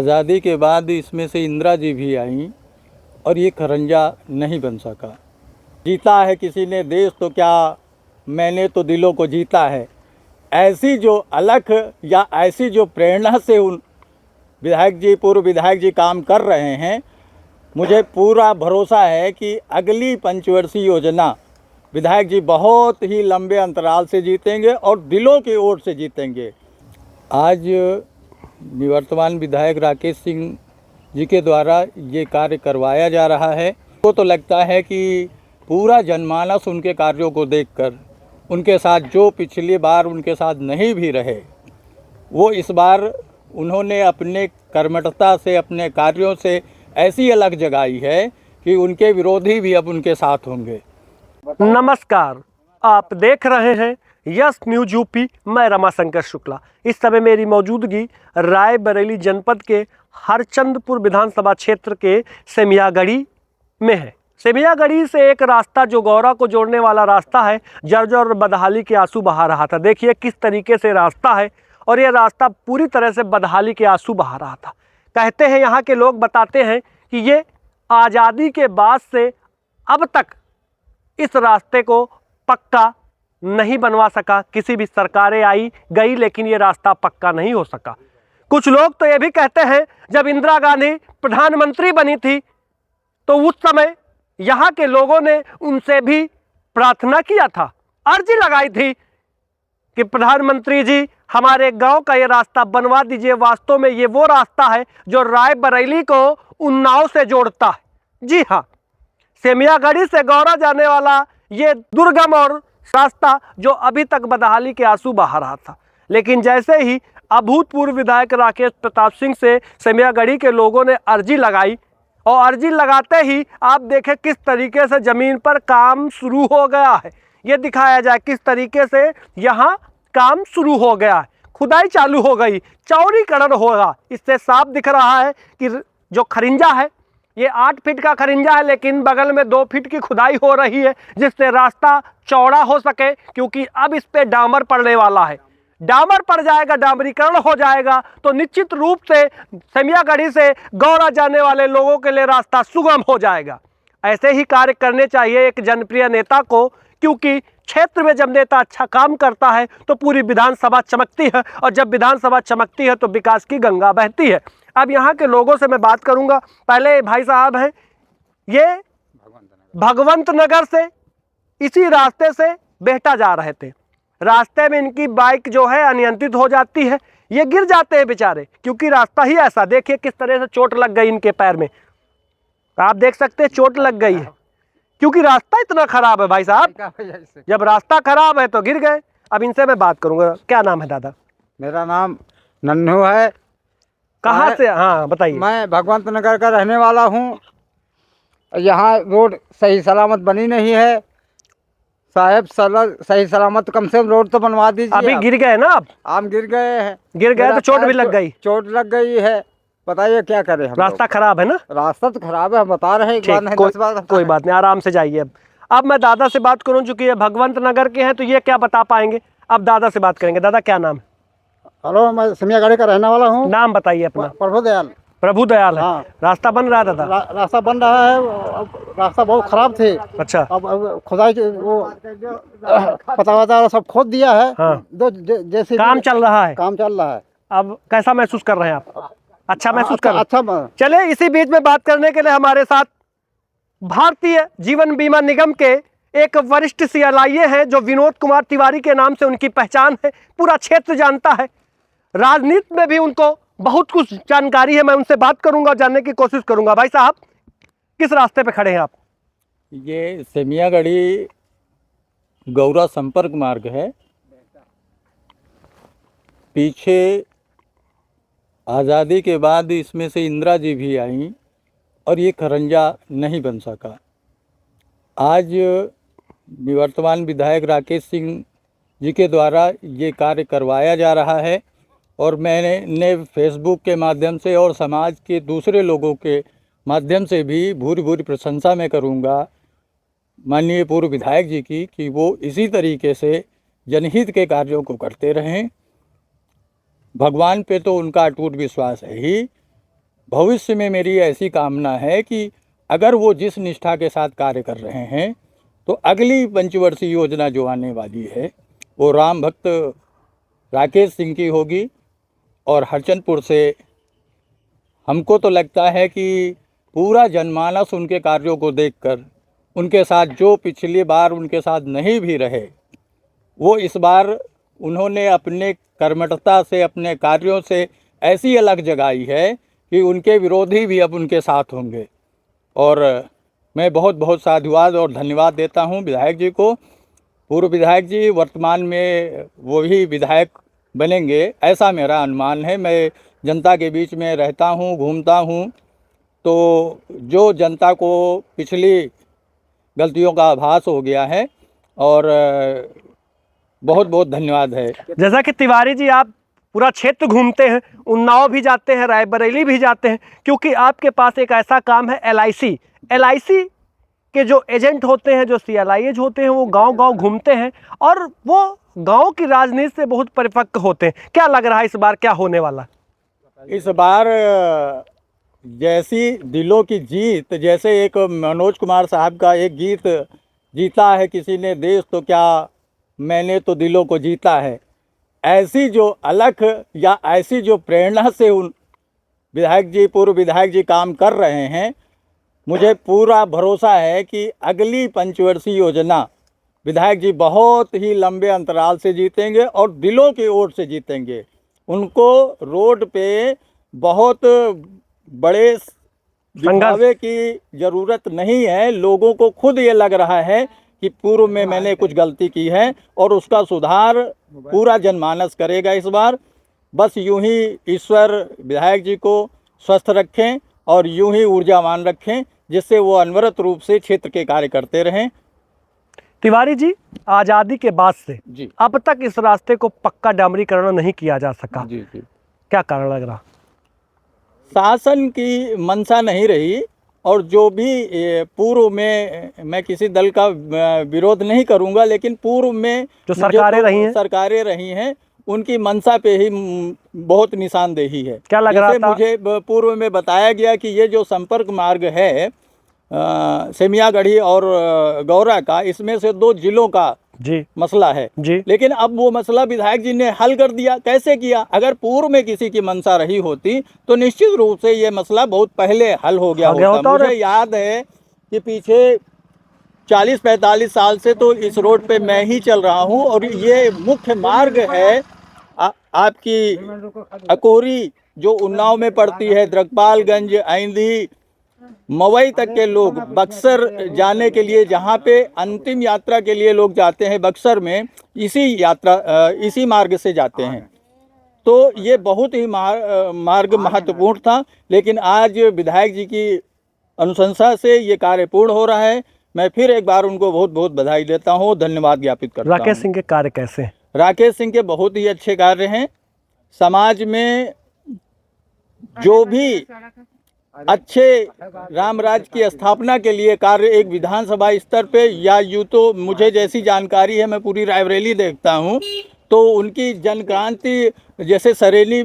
आज़ादी के बाद इसमें से इंदिरा जी भी आईं और ये खरंजा नहीं बन सका। जीता है किसी ने देश तो क्या, मैंने तो दिलों को जीता है। ऐसी जो अलख या ऐसी जो प्रेरणा से उन विधायक जी, पूर्व विधायक जी काम कर रहे हैं, मुझे पूरा भरोसा है कि अगली पंचवर्षीय योजना विधायक जी बहुत ही लंबे अंतराल से जीतेंगे और दिलों की ओर से जीतेंगे। आज निवर्तमान विधायक राकेश सिंह जी के द्वारा ये कार्य करवाया जा रहा है। तो लगता है कि पूरा जनमानस उनके कार्यों को देखकर, उनके साथ जो पिछली बार उनके साथ नहीं भी रहे, वो इस बार उन्होंने अपने कर्मठता से, अपने कार्यों से ऐसी अलग जगाई है कि उनके विरोधी भी अब उनके साथ होंगे। नमस्कार, आप देख रहे हैं यस न्यूज यूपी। मैं रमाशंकर शुक्ला। इस समय मेरी मौजूदगी रायबरेली जनपद के हरचंदपुर विधानसभा क्षेत्र के सेमियागढ़ी में है। सेमियागढ़ी से एक रास्ता जो गौरा को जोड़ने वाला रास्ता है, जर्जर और बदहाली के आंसू बहा रहा था। देखिए किस तरीके से रास्ता है और ये रास्ता पूरी तरह से बदहाली के आंसू बहा रहा था। कहते हैं, यहाँ के लोग बताते हैं कि ये आज़ादी के बाद से अब तक इस रास्ते को पक्का नहीं बनवा सका। किसी भी सरकारें आई गई, लेकिन ये रास्ता पक्का नहीं हो सका। कुछ लोग तो ये भी कहते हैं, जब इंदिरा गांधी प्रधानमंत्री बनी थी तो उस समय यहाँ के लोगों ने उनसे भी प्रार्थना किया था, अर्जी लगाई थी कि प्रधानमंत्री जी हमारे गांव का ये रास्ता बनवा दीजिए। वास्तव में ये वो रास्ता है जो रायबरेली को उन्नाव से जोड़ता है। जी हाँ, सेमियागढ़ी से गौरा जाने वाला ये दुर्गम और रास्ता जो अभी तक बदहाली के आंसू बहा रहा था, लेकिन जैसे ही अभूतपूर्व विधायक राकेश प्रताप सिंह से सेमियागढ़ी के लोगों ने अर्जी लगाई और अर्जी लगाते ही आप देखें किस तरीके से ज़मीन पर काम शुरू हो गया है। ये दिखाया जाए किस तरीके से यहाँ काम शुरू हो गया है। खुदाई चालू हो गई, चौड़ीकरण होगा। इससे साफ दिख रहा है कि जो खरिंजा है ये 8 फीट का खरिंजा है, लेकिन बगल में 2 फीट की खुदाई हो रही है जिससे रास्ता चौड़ा हो सके, क्योंकि अब इस पे डामर पड़ने वाला है। डामर पड़ जाएगा, डामरीकरण हो जाएगा तो निश्चित रूप से सेमियागढ़ी से गौरा जाने वाले लोगों के लिए रास्ता सुगम हो जाएगा। ऐसे ही कार्य करने चाहिए एक जनप्रिय नेता को, क्योंकि क्षेत्र में जब नेता अच्छा काम करता है तो पूरी विधानसभा चमकती है, और जब विधानसभा चमकती है तो विकास की गंगा बहती है। अब यहाँ के लोगों से मैं बात करूँगा। पहले भाई साहब हैं, ये भगवंत नगर से इसी रास्ते से बेहटा जा रहे थे। रास्ते में इनकी बाइक जो है अनियंत्रित हो जाती है, ये गिर जाते हैं बेचारे, क्योंकि रास्ता ही ऐसा। देखिए किस तरह से चोट लग गई इनके पैर में, आप देख सकते हैं चोट लग गई है क्योंकि रास्ता इतना खराब है। भाई साहब, जब रास्ता खराब है तो गिर गए। अब इनसे मैं बात करूंगा। क्या नाम है दादा? मेरा नाम नन्हू है। कहाँ से? हाँ बताइए। मैं भगवंत नगर का रहने वाला हूँ। यहाँ रोड सही सलामत बनी नहीं है साहब। सही सलामत कम से कम रोड तो बनवा दीजिए। अभी गिर गए ना? आप गिर गए हैं। गिर गए तो चोट भी लग गई। चोट लग गई है, बताइए क्या करें हम। रास्ता खराब है ना? रास्ता तो खराब है, हम बता रहे हैं। कोई बात नहीं, आराम से जाइए। अब मैं दादा से बात करूं, चूंकि ये भगवंत नगर के हैं तो ये क्या बता पाएंगे। अब दादा से बात करेंगे। दादा क्या नाम है? हेलो, मैं सेमियागढ़ी का रहने वाला हूँ। नाम बताइए अपना। प्रभु दयाल। प्रभु दयाल है। हाँ। रास्ता बन रहा है दादा? रास्ता बन रहा है। अब रास्ता बहुत खराब थे। अच्छा। अब खुदाई वो पता वता सब खोद दिया है। हाँ। जैसे काम चल रहा है। काम चल रहा है। अब कैसा महसूस कर रहे हैं आप? अच्छा महसूस कर रहे हैं? अच्छा। चले इसी बीच में बात करने के लिए हमारे साथ भारतीय जीवन बीमा निगम के एक वरिष्ठ CLIA हैं, जो विनोद कुमार तिवारी के नाम से उनकी पहचान है। पूरा क्षेत्र जानता है, राजनीति में भी उनको बहुत कुछ जानकारी है। मैं उनसे बात करूंगा, जानने की कोशिश करूंगा। भाई साहब, किस रास्ते पे खड़े हैं आप? ये सेमियागढ़ी गौरा संपर्क मार्ग है। पीछे आज़ादी के बाद इसमें से इंदिरा जी भी आईं और ये खरंजा नहीं बन सका। आज निवर्तमान विधायक राकेश सिंह जी के द्वारा ये कार्य करवाया जा रहा है, और मैंने फेसबुक के माध्यम से और समाज के दूसरे लोगों के माध्यम से भी भूरी भूरी प्रशंसा मैं करूंगा माननीय पूर्व विधायक जी की, कि वो इसी तरीके से जनहित के कार्यों को करते रहें। भगवान पे तो उनका अटूट विश्वास है ही, भविष्य में मेरी ऐसी कामना है कि अगर वो जिस निष्ठा के साथ कार्य कर रहे हैं तो अगली पंचवर्षीय योजना जो आने वाली है वो राम भक्त राकेश सिंह की होगी। और हरचंदपुर से हमको तो लगता है कि पूरा जनमानस उनके कार्यों को देखकर उनके साथ जो पिछली बार उनके साथ नहीं भी रहे वो इस बार उन्होंने अपने कर्मठता से अपने कार्यों से ऐसी अलग जगाई है कि उनके विरोधी भी अब उनके साथ होंगे। और मैं बहुत बहुत साधुवाद और धन्यवाद देता हूं विधायक जी को। पूर्व विधायक जी वर्तमान में वो ही विधायक बनेंगे ऐसा मेरा अनुमान है। मैं जनता के बीच में रहता हूं, घूमता हूं, तो जो जनता को पिछली गलतियों का आभास हो गया है। और बहुत बहुत धन्यवाद है। जैसा कि तिवारी जी आप पूरा क्षेत्र घूमते हैं, उन्नाव भी जाते हैं, रायबरेली भी जाते हैं, क्योंकि आपके पास एक ऐसा काम है एलआईसी के जो एजेंट होते हैं, जो CLIAs होते हैं, वो गांव-गांव घूमते हैं और वो गांव की राजनीति से बहुत परिपक्व होते हैं। क्या लग रहा है इस बार क्या होने वाला? इस बार जैसी दिलों की जीत, जैसे एक मनोज कुमार साहब का एक गीत, जीता है किसी ने देश तो क्या मैंने तो दिलों को जीता है, ऐसी जो अलख या ऐसी जो प्रेरणा से उन विधायक जी, पूर्व विधायक जी काम कर रहे हैं, मुझे पूरा भरोसा है कि अगली पंचवर्षीय योजना विधायक जी बहुत ही लंबे अंतराल से जीतेंगे और दिलों की ओर से जीतेंगे। उनको रोड पे बहुत बड़े दिखावे की ज़रूरत नहीं है। लोगों को खुद ये लग रहा है कि पूर्व में मैंने कुछ गलती की है और उसका सुधार पूरा जनमानस करेगा इस बार। बस यूं ही ईश्वर विधायक जी को स्वस्थ रखें और यूं ही ऊर्जावान रखें, जिससे वो अनवरत रूप से क्षेत्र के कार्य करते रहें। तिवारी जी, आज़ादी के बाद से जी अब तक इस रास्ते को पक्का डामरीकरण नहीं किया जा सका, जी जी क्या कारण लग रहा? शासन की मंशा नहीं रही। और जो भी पूर्व में, मैं किसी दल का विरोध नहीं करूंगा, लेकिन पूर्व में जो सरकारें सरकारें रही हैं उनकी मंशा पे ही बहुत निशानदेही है। क्या लग रहा था? मुझे पूर्व में बताया गया कि ये जो संपर्क मार्ग है सेमियागढ़ी और गौरा का, इसमें से 2 जिलों का जी मसला है जी, लेकिन अब वो मसला विधायक जी ने हल कर दिया। कैसे किया? अगर पूर्व में किसी की मंशा रही होती तो निश्चित रूप से ये मसला बहुत पहले हल हो गया होता। मुझे याद है कि पीछे 40-45 साल से तो इस रोड पे मैं ही चल रहा हूँ और ये मुख्य मार्ग है आपकी अकोरी जो उन्नाव में पड़ती है, द्रकपालगंज, ऐंधी, मवई तक के लोग बक्सर जाने के लिए, जहाँ पे अंतिम यात्रा के लिए लोग जाते हैं बक्सर में, इसी मार्ग से जाते हैं। तो ये बहुत ही मार्ग महत्वपूर्ण था, लेकिन आज विधायक जी की अनुशंसा से ये कार्य पूर्ण हो रहा है। मैं फिर एक बार उनको बहुत बहुत बधाई देता हूँ, धन्यवाद ज्ञापित करता हूँ। राकेश सिंह के कार्य कैसे हैं? राकेश सिंह के बहुत ही अच्छे कार्य हैं। समाज में जो भी अच्छे राम राज्य की स्थापना के लिए कार्य एक विधानसभा स्तर पे, या यूँ तो मुझे जैसी जानकारी है, मैं पूरी रायबरेली देखता हूँ, तो उनकी जनक्रांति जैसे सरेली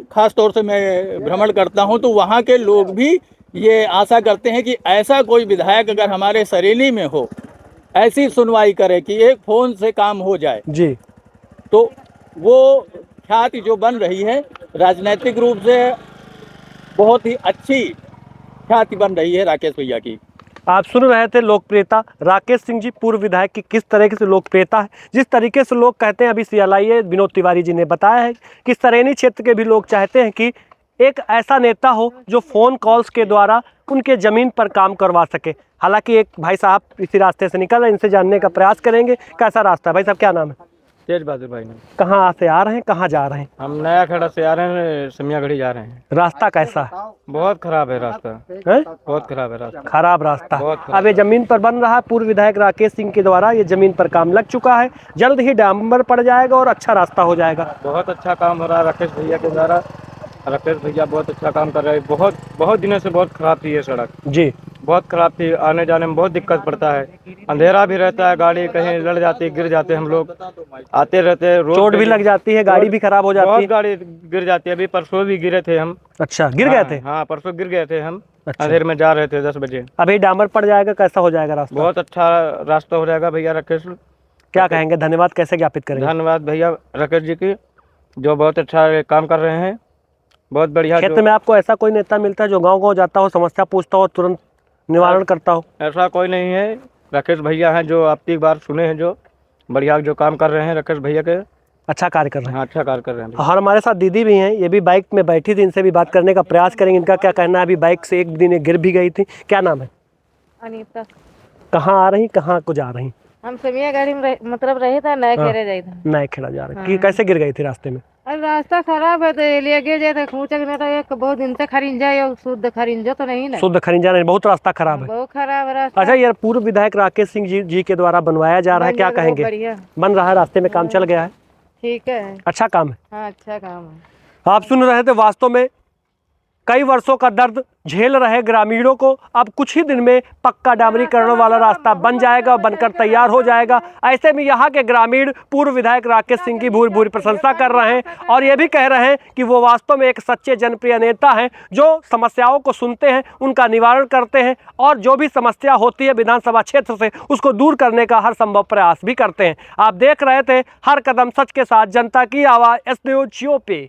खास तौर से मैं भ्रमण करता हूँ, तो वहाँ के लोग भी ये आशा करते हैं कि ऐसा कोई विधायक अगर हमारे सरेली में हो, ऐसी सुनवाई करे कि एक फ़ोन से काम हो जाए जी। तो वो ख्याति जो बन रही है राजनीतिक रूप से बहुत ही अच्छी ख्याति बन रही है राकेश भैया की। आप सुन रहे थे लोकप्रियता राकेश सिंह जी, पूर्व विधायक की किस तरीके से लोकप्रियता है। जिस तरीके से लोग कहते हैं, अभी CLIA विनोद तिवारी जी ने बताया है कि सरेनी क्षेत्र के भी लोग चाहते हैं कि एक ऐसा नेता हो जो फ़ोन कॉल्स के द्वारा उनके ज़मीन पर काम करवा सके। हालांकि एक भाई साहब इसी रास्ते से निकल रहे हैं, इनसे जानने का प्रयास करेंगे कैसा रास्ता है। भाई साहब क्या नाम है? तेज बहादुर भाई ने। कहाँ से आ रहे हैं, कहाँ जा रहे हैं? हम नया खड़ा से आ रहे हैं, सेमियागढ़ी जा रहे हैं। रास्ता कैसा है? बहुत खराब है रास्ता, है? बहुत खराब है रास्ता, खराब रास्ता। बहुत खराब। अब ये जमीन पर बन रहा है, पूर्व विधायक राकेश सिंह के द्वारा ये जमीन पर काम लग चुका है, जल्द ही डांबर पड़ जाएगा और अच्छा रास्ता हो जाएगा। बहुत अच्छा काम हो रहा है राकेश भैया के द्वारा। राकेश भैया बहुत अच्छा काम कर रहे हैं। बहुत दिनों से बहुत खराब थी ये सड़क, जी बहुत खराब थी, आने जाने में बहुत दिक्कत पड़ता है। अंधेरा भी रहता है, गाड़ी कहीं लड़ जाती, गिर जाते हम लोग, आते रहते रोड चोट पे भी लग जाती है, गाड़ी भी खराब हो जाती बहुत है। गाड़ी गिर जाती है। अभी परसों भी गिरे थे हम। अच्छा, गिर गए थे। हाँ, परसों गिर गए थे हम। अच्छा। अंधेरे में जा रहे थे 10 बजे। अभी डामर पड़ जाएगा, कैसा हो जाएगा रास्ता? बहुत अच्छा रास्ता हो जाएगा भैया राकेश। क्या कहेंगे, धन्यवाद कैसे ज्ञापित करेंगे? धन्यवाद भैया राकेश जी की, जो बहुत अच्छा काम कर रहे हैं, बहुत बढ़िया। क्षेत्र में आपको ऐसा कोई नेता मिलता है जो गांव गांव जाता हो, समस्या पूछता हो, तुरंत निवारण करता हो? ऐसा कोई नहीं है। राकेश भैया हैं जो आप की बार सुने हैं, जो बढ़िया जो काम कर रहे हैं राकेश भैया के। अच्छा कार्य कर रहे हैं। हाँ, अच्छा कार्य कर रहे हैं। और हमारे साथ दीदी भी हैं, ये भी बाइक में बैठी थी, इनसे भी बात करने का प्रयास करेंगे। इनका क्या कहना है? अभी बाइक से एक दिन ये गिर भी गई थी। क्या नाम है? अनीता। कहाँ आ रही, कहाँ को जा रही? हम समिया गाड़ी में मतलब रहे था, नए खेरे जाए था। नए खेड़ा जा रही कि कैसे गिर गई थी रास्ते में? अरे रास्ता खराब है तो लिए गिर जाए थे, खूंचक नहीं तो एक बहुत दिन से खरिंजा है, शुद्ध खरिंजा तो नहीं ना। शुद्ध खरिंजा नहीं, बहुत रास्ता खराब है। बहुत खराब है रास्ता। अच्छा, ये पूर्व विधायक राकेश सिंह जी के द्वारा बनवाया जा रहा है, क्या बन जाएगा, बहुत कहेंगे? बढ़िया। बन रहा है, रास्ते में काम चल गया है, ठीक है। अच्छा काम है। हाँ, अच्छा काम है। आप सुन रहे थे, वास्तव में कई वर्षों का दर्द झेल रहे ग्रामीणों को अब कुछ ही दिन में पक्का डामरीकरण वाला रास्ता बन जाएगा, बनकर तैयार हो जाएगा। ऐसे में यहाँ के ग्रामीण पूर्व विधायक राकेश सिंह की भूरी भूरी प्रशंसा कर रहे हैं और ये भी कह रहे हैं कि वो वास्तव में एक सच्चे जनप्रिय नेता हैं, जो समस्याओं को सुनते हैं, उनका निवारण करते हैं और जो भी समस्या होती है विधानसभा क्षेत्र से उसको दूर करने का हर संभव प्रयास भी करते हैं। आप देख रहे थे हर कदम सच के साथ, जनता की आवाज़, एस न्यूज़ यूपी।